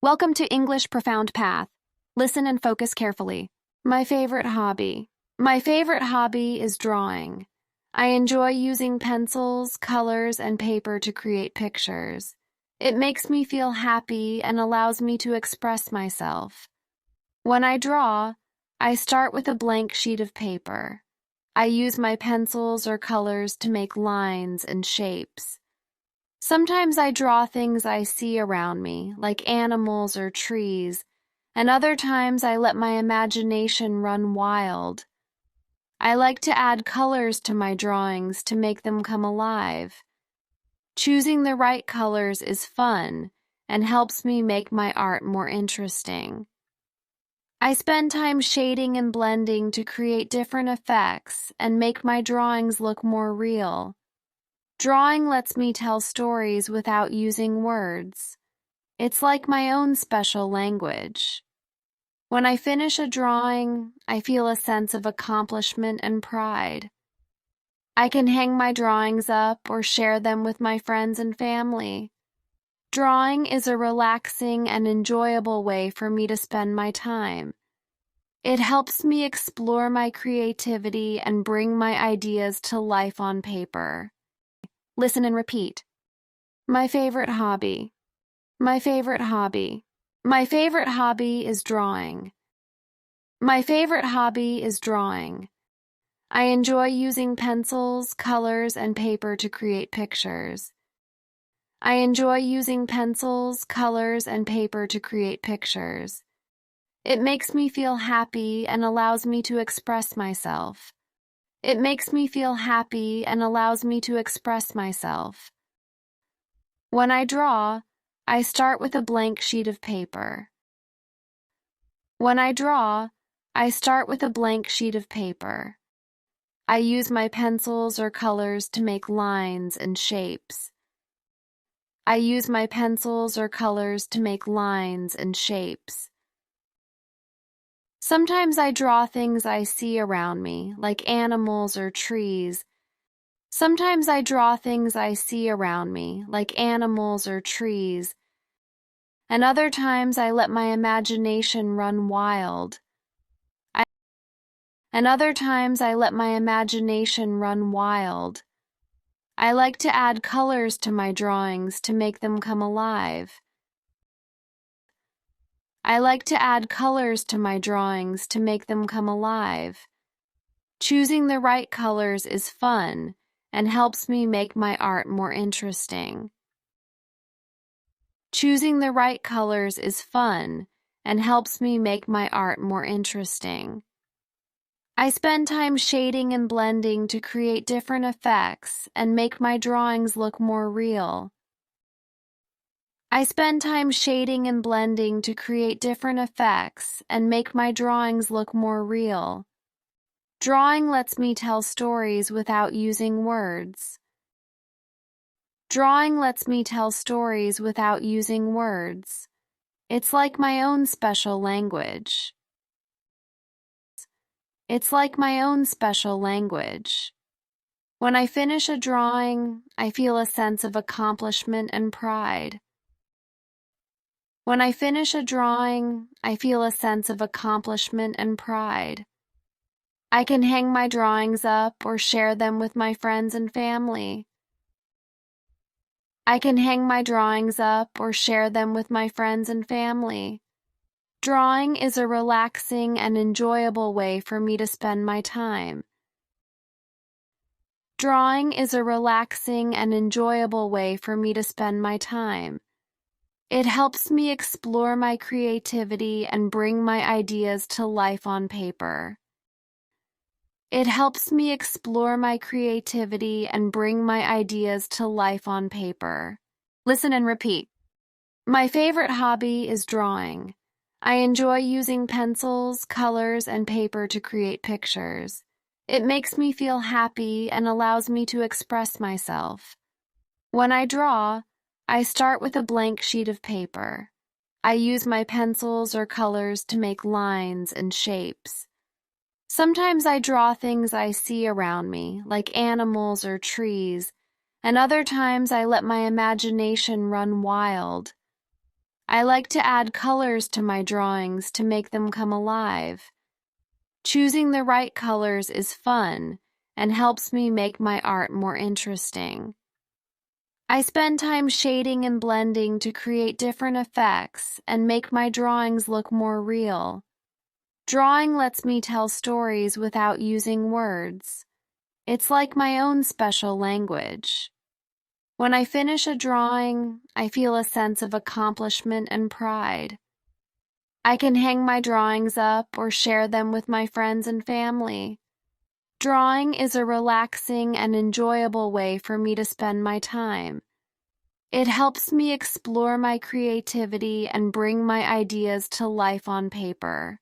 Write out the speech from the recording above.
Welcome to English Profound Path. Listen and focus carefully. My favorite hobby. My favorite hobby is drawing. I enjoy using pencils, colors, and paper to create pictures. It makes me feel happy and allows me to express myself. When I draw, I start with a blank sheet of paper. I use my pencils or colors to make lines and shapes. Sometimes I draw things I see around me, like animals or trees, and other times I let my imagination run wild. I like to add colors to my drawings to make them come alive. Choosing the right colors is fun and helps me make my art more interesting. I spend time shading and blending to create different effects and make my drawings look more real. Drawing lets me tell stories without using words. It's like my own special language. When I finish a drawing, I feel a sense of accomplishment and pride. I can hang my drawings up or share them with my friends and family. Drawing is a relaxing and enjoyable way for me to spend my time. It helps me explore my creativity and bring my ideas to life on paper. Listen and repeat. My favorite hobby. My favorite hobby. My favorite hobby is drawing. My favorite hobby is drawing. I enjoy using pencils, colors, and paper to create pictures. I enjoy using pencils, colors, and paper to create pictures. It makes me feel happy and allows me to express myself. It makes me feel happy and allows me to express myself. When I draw, I start with a blank sheet of paper. When I draw, I start with a blank sheet of paper. I use my pencils or colors to make lines and shapes. I use my pencils or colors to make lines and shapes. Sometimes I draw things I see around me, like animals or trees. Sometimes I draw things I see around me, like animals or trees, and other times I let my imagination run wild. Other times I let my imagination run wild. I like to add colors to my drawings to make them come alive. I like to add colors to my drawings to make them come alive. Choosing the right colors is fun and helps me make my art more interesting. Choosing the right colors is fun and helps me make my art more interesting. I spend time shading and blending to create different effects and make my drawings look more real. I spend time shading and blending to create different effects and make my drawings look more real. Drawing lets me tell stories without using words. Drawing lets me tell stories without using words. It's like my own special language. It's like my own special language. When I finish a drawing, I feel a sense of accomplishment and pride. When I finish a drawing, I feel a sense of accomplishment and pride. I can hang my drawings up or share them with my friends and family. I can hang my drawings up or share them with my friends and family. Drawing is a relaxing and enjoyable way for me to spend my time. Drawing is a relaxing and enjoyable way for me to spend my time. It helps me explore my creativity and bring my ideas to life on paper. It helps me explore my creativity and bring my ideas to life on paper. Listen and repeat. My favorite hobby is drawing. I enjoy using pencils, colors, and paper to create pictures. It makes me feel happy and allows me to express myself. When I draw, I start with a blank sheet of paper. I use my pencils or colors to make lines and shapes. Sometimes I draw things I see around me, like animals or trees, and other times I let my imagination run wild. I like to add colors to my drawings to make them come alive. Choosing the right colors is fun and helps me make my art more interesting. I spend time shading and blending to create different effects and make my drawings look more real. Drawing lets me tell stories without using words. It's like my own special language. When I finish a drawing, I feel a sense of accomplishment and pride. I can hang my drawings up or share them with my friends and family. Drawing is a relaxing and enjoyable way for me to spend my time. It helps me explore my creativity and bring my ideas to life on paper.